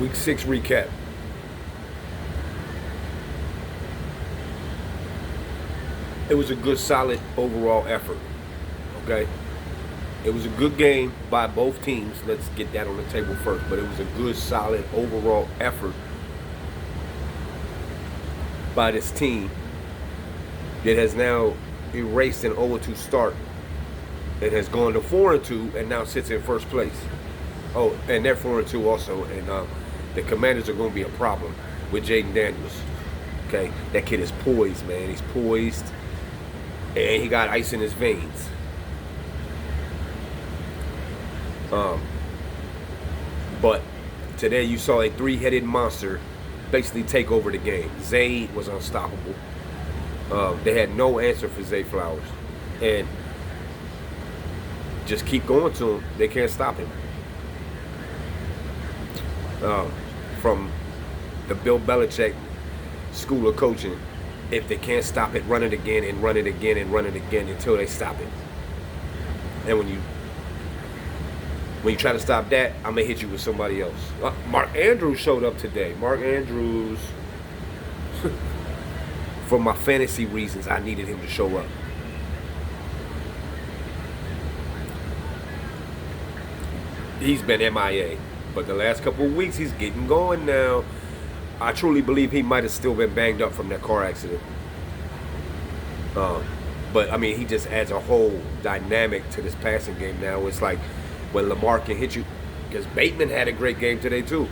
Week 6 recap. It was a good, solid overall effort. Okay? It was a good game by both teams. Let's get that on the table first. But it was a good, solid overall effort by this team that has now erased an 0-2 start. It has gone to 4-2 and now sits in first place. Oh, and they're 4-2 also. And the Commanders are going to be a problem with Jaden Daniels. Okay? That kid is poised, man. He's poised. And he got ice in his veins. But today you saw a three-headed monster basically take over the game. Zay was unstoppable. They had no answer for Zay Flowers. And just keep going to him. They can't stop him. From the Bill Belichick school of coaching, if they can't stop it, run it again and run it again and run it again until they stop it. And when you try to stop that, I'm going to hit you with somebody else. Mark Andrews showed up today. Mark Andrews, for my fantasy reasons, I needed him to show up. He's been MIA, but the last couple of weeks, he's getting going now. I truly believe he might have still been banged up from that car accident. But, I mean, he just adds a whole dynamic to this passing game now. It's like when Lamar can hit you, because Bateman had a great game today too.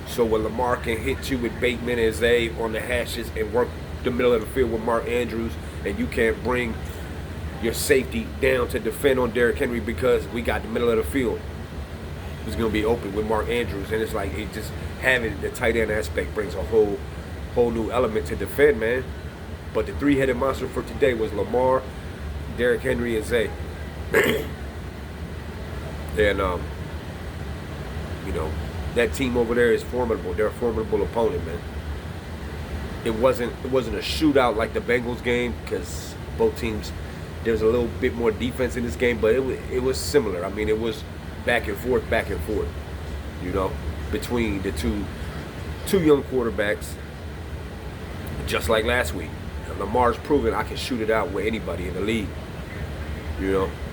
So when Lamar can hit you with Bateman and Zay on the hashes and work the middle of the field with Mark Andrews, and you can't bring your safety down to defend on Derrick Henry because we got the middle of the field. It's going to be open with Mark Andrews, and it's like it just having the tight end aspect brings a whole new element to defend, man. But the three-headed monster for today was Lamar, Derrick Henry, and Zay. And that team over there is formidable. They're a formidable opponent, man. It wasn't a shootout like the Bengals game because both teams, there's a little bit more defense in this game, but it was similar. I mean, it was back and forth, between the two young quarterbacks, just like last week. Lamar's proven I can shoot it out with anybody in the league.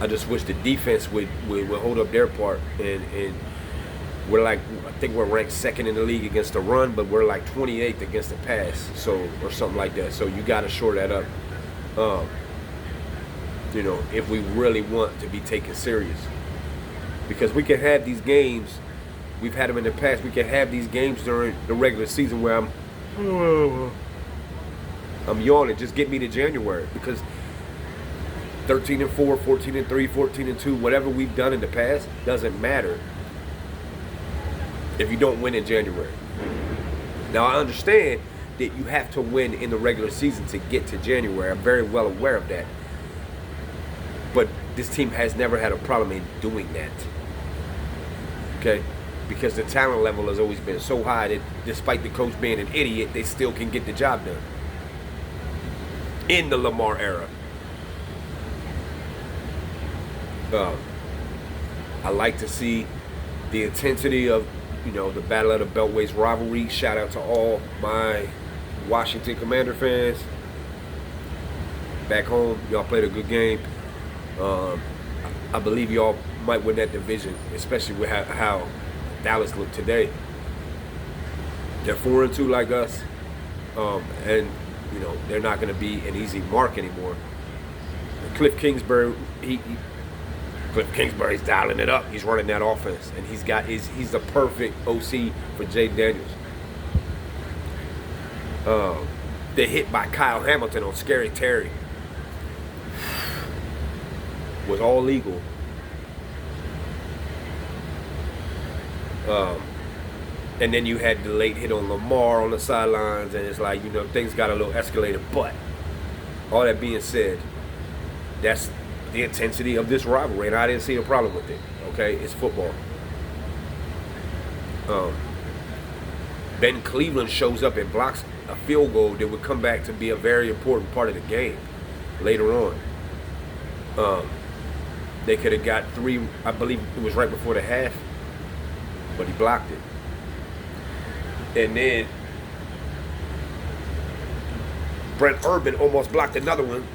I just wish the defense would hold up their part, and we're like, I think we're ranked second in the league against the run, but we're like 28th against the pass, or something like that. So you got to shore that up, if we really want to be taken serious, because we can have these games. We've had them in the past. We can have these games during the regular season where I'm yawning. Just get me to January, because 13-4, 14-3, 14-2, whatever we've done in the past doesn't matter if you don't win in January. Now, I understand that you have to win in the regular season to get to January. I'm very well aware of that. But this team has never had a problem in doing that. Okay? Because the talent level has always been so high that despite the coach being an idiot, they still can get the job done. In the Lamar era. I like to see the intensity of, the Battle of the Beltways rivalry. Shout out to all my Washington Commander fans. Back home, y'all played a good game. I believe y'all might win that division, especially with how Dallas looked today. They're 4-2 like us, and they're not going to be an easy mark anymore. Cliff Kingsbury, Cliff Kingsbury's dialing it up. He's running that offense, and he's the perfect OC for Jaden Daniels. The hit by Kyle Hamilton on Scary Terry was all legal. And then you had the late hit on Lamar on the sidelines, and it's like, things got a little escalated. But all that being said, that's the intensity of this rivalry, and I didn't see a problem with it. Okay, it's football. Ben Cleveland shows up and blocks a field goal that would come back to be a very important part of the game later on. They could have got 3, I believe it was right before the half, but he blocked it. And then Brent Urban almost blocked another one.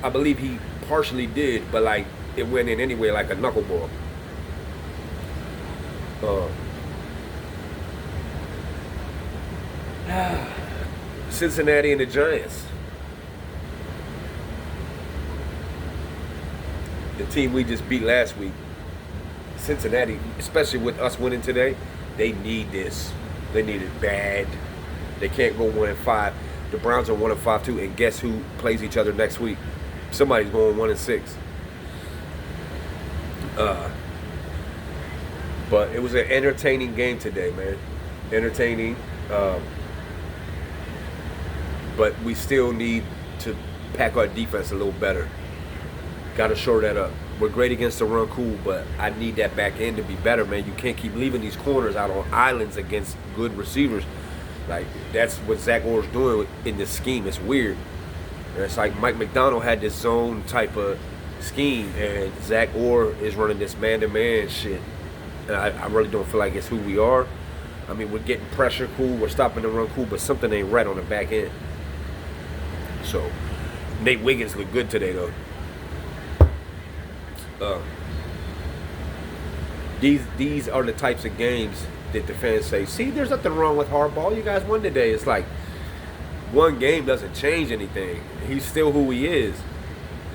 I believe he partially did, but like it went in anyway, like a knuckleball. Cincinnati and the Giants. The team we just beat last week. Cincinnati, especially with us winning today, they need this. They need it bad. They can't go 1-5. The Browns are 1-5 too, and guess who plays each other next week? Somebody's going 1-6. But it was an entertaining game today, man. Entertaining. But we still need to pack our defense a little better. Got to shore that up. We're great against the run, cool, but I need that back end to be better, man. You can't keep leaving these corners out on islands against good receivers. Like, that's what Zach Orr's doing in this scheme. It's weird. And it's like Mike McDonald had this zone type of scheme, and Zach Orr is running this man-to-man shit. And I really don't feel like it's who we are. I mean, we're getting pressure, cool. We're stopping the run, cool, but something ain't right on the back end. So, Nate Wiggins looked good today, though. These are the types of games that the fans say, see, there's nothing wrong with Harbaugh. You guys won today. It's like, one game doesn't change anything. He's still who he is.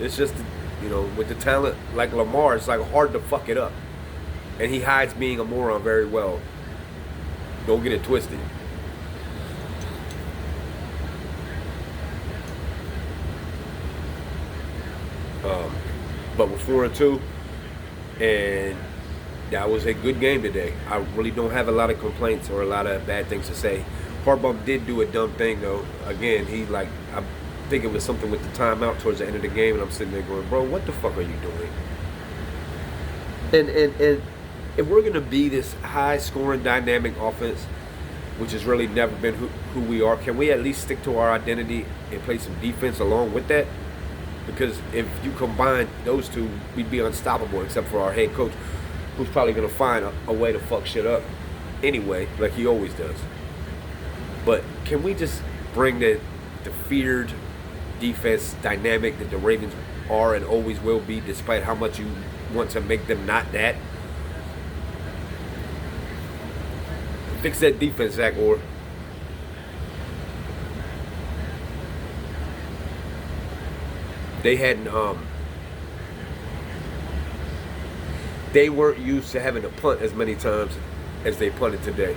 It's just, you know, with the talent like Lamar, it's like hard to fuck it up. And he hides being a moron very well. Don't get it twisted. But we're 4-2, and that was a good game today. I really don't have a lot of complaints or a lot of bad things to say. Harbaugh did do a dumb thing, though. Again, I think it was something with the timeout towards the end of the game, and I'm sitting there going, bro, what the fuck are you doing? And if we're going to be this high-scoring, dynamic offense, which has really never been who we are, can we at least stick to our identity and play some defense along with that? Because if you combine those two, we'd be unstoppable, except for our head coach, who's probably going to find a way to fuck shit up anyway, like he always does. But can we just bring the feared defense dynamic that the Ravens are and always will be, despite how much you want to make them not that? Fix that defense, Zach Orr. They hadn't, they weren't used to having to punt as many times as they punted today.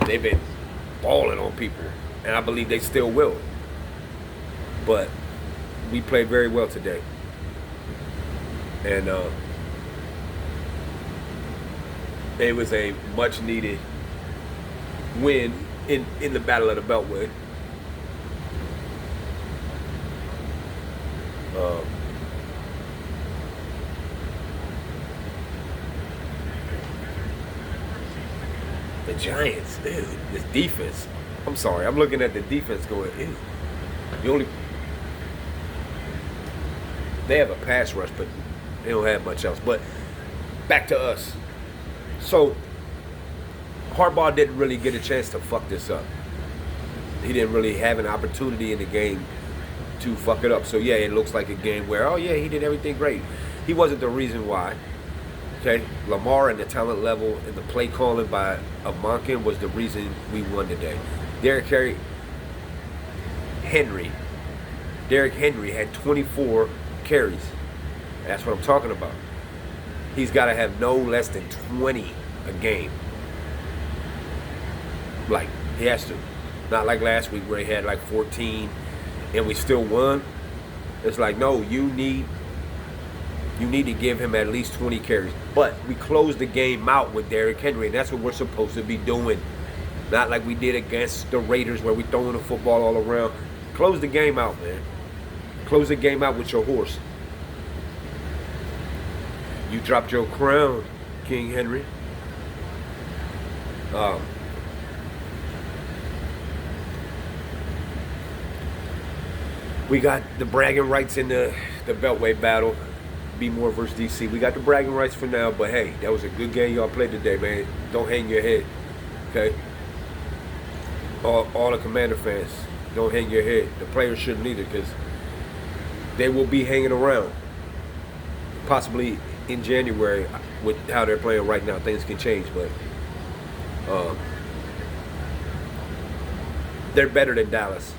They've been balling on people, and I believe they still will. But we played very well today. And it was a much needed win in the Battle of the Beltway. The Giants, ew, this defense. I'm sorry, I'm looking at the defense going, ew. They have a pass rush, but they don't have much else. But back to us. So Harbaugh didn't really get a chance to fuck this up. He didn't really have an opportunity in the game to fuck it up. So yeah, it looks like a game where, oh yeah, he did everything great. He wasn't the reason why. Okay, Lamar and the talent level and the play calling by Monken was the reason we won today. Derrick Henry had 24 carries. That's what I'm talking about. He's got to have no less than 20 a game. Like, he has to. Not like last week where he had like 14 and we still won. It's like, no, you need to give him at least 20 carries. But we closed the game out with Derrick Henry, and that's what we're supposed to be doing. Not like we did against the Raiders where we throwing the football all around. Close the game out, man. Close the game out with your horse. You dropped your crown, King Henry. We got the bragging rights in the Beltway battle. Be more versus DC. We got the bragging rights for now, but hey, that was a good game y'all played today, man. Don't hang your head, okay? all the Commander fans, don't hang your head. The players shouldn't either, because they will be hanging around. Possibly in January, with how they're playing right now, things can change, but they're better than Dallas.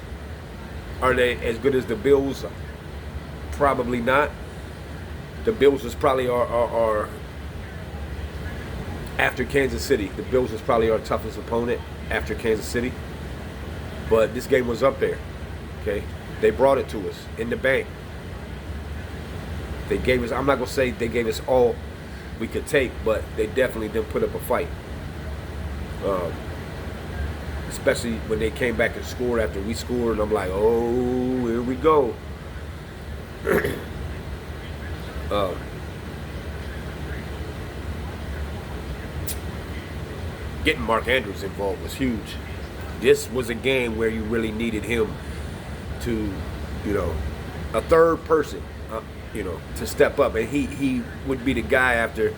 Are they as good as the Bills? Probably not. The Bills is probably our after Kansas City. The Bills is probably our toughest opponent after Kansas City. But this game was up there. Okay, they brought it to us in the bank. They gave us. I'm not gonna say they gave us all we could take, but they definitely didn't put up a fight. Especially when they came back and scored after we scored, and I'm like, oh, here we go. Getting Mark Andrews involved was huge. This was a game where you really needed him to, a third person, to step up, and he would be the guy after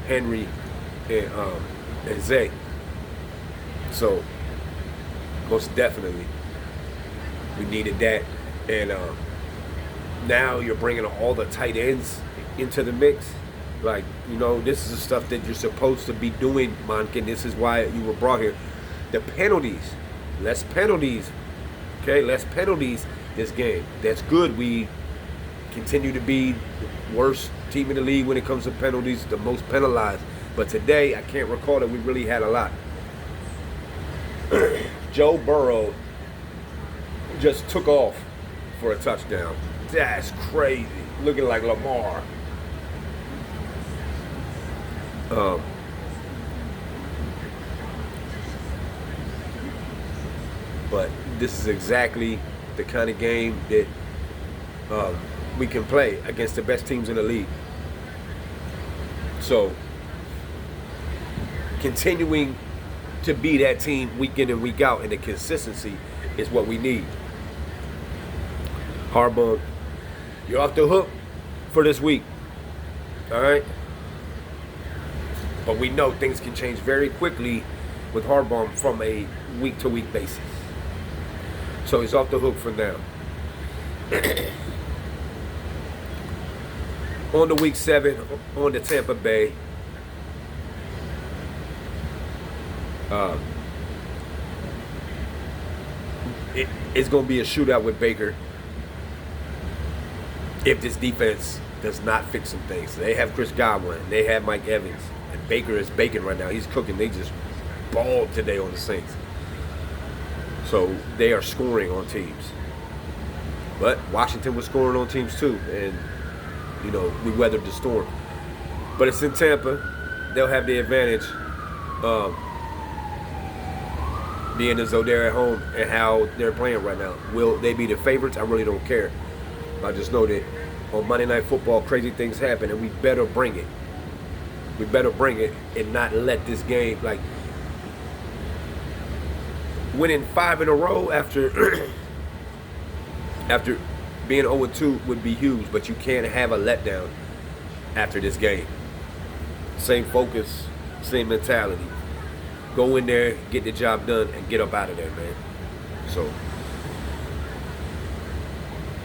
Henry and Zay. So most definitely we needed that, and now you're bringing all the tight ends into the mix. Like, this is the stuff that you're supposed to be doing, Monken. This is why you were brought here. The penalties, less penalties, okay, less penalties this game. That's good. We continue to be the worst team in the league when it comes to penalties, the most penalized. But today, I can't recall that we really had a lot. Joe Burrow just took off for a touchdown. That's crazy. Looking like Lamar. But this is exactly the kind of game that we can play against the best teams in the league. So, continuing to be that team week in and week out, and the consistency is what we need. Harbaugh, you're off the hook for this week. All right? But we know things can change very quickly with Harbaugh from a week-to-week basis. So he's off the hook for now. On to week 7, on to Tampa Bay. It's going to be a shootout with Baker if this defense does not fix some things. They have Chris Godwin. They have Mike Evans. And Baker is baking right now. He's cooking. They just balled today on the Saints. So they are scoring on teams. But Washington was scoring on teams too. And, we weathered the storm. But it's in Tampa. They'll have the advantage being as though they're at home and how they're playing right now. Will they be the favorites? I really don't care. I just know that on Monday Night Football, crazy things happen, and we better bring it. We better bring it and not let this game, like, winning 5 in a row after being 0-2 would be huge, but you can't have a letdown after this game. Same focus, same mentality. Go in there, get the job done, and get up out of there, man. So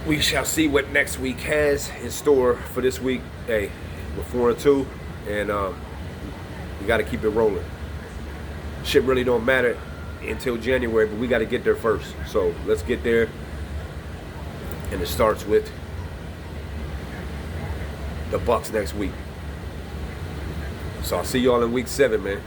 we shall see what next week has in store for this week. Hey, we're 4-2, and we got to keep it rolling. Shit really don't matter until January, but we got to get there first. So let's get there, and it starts with the Bucs next week. So I'll see y'all in week 7, man.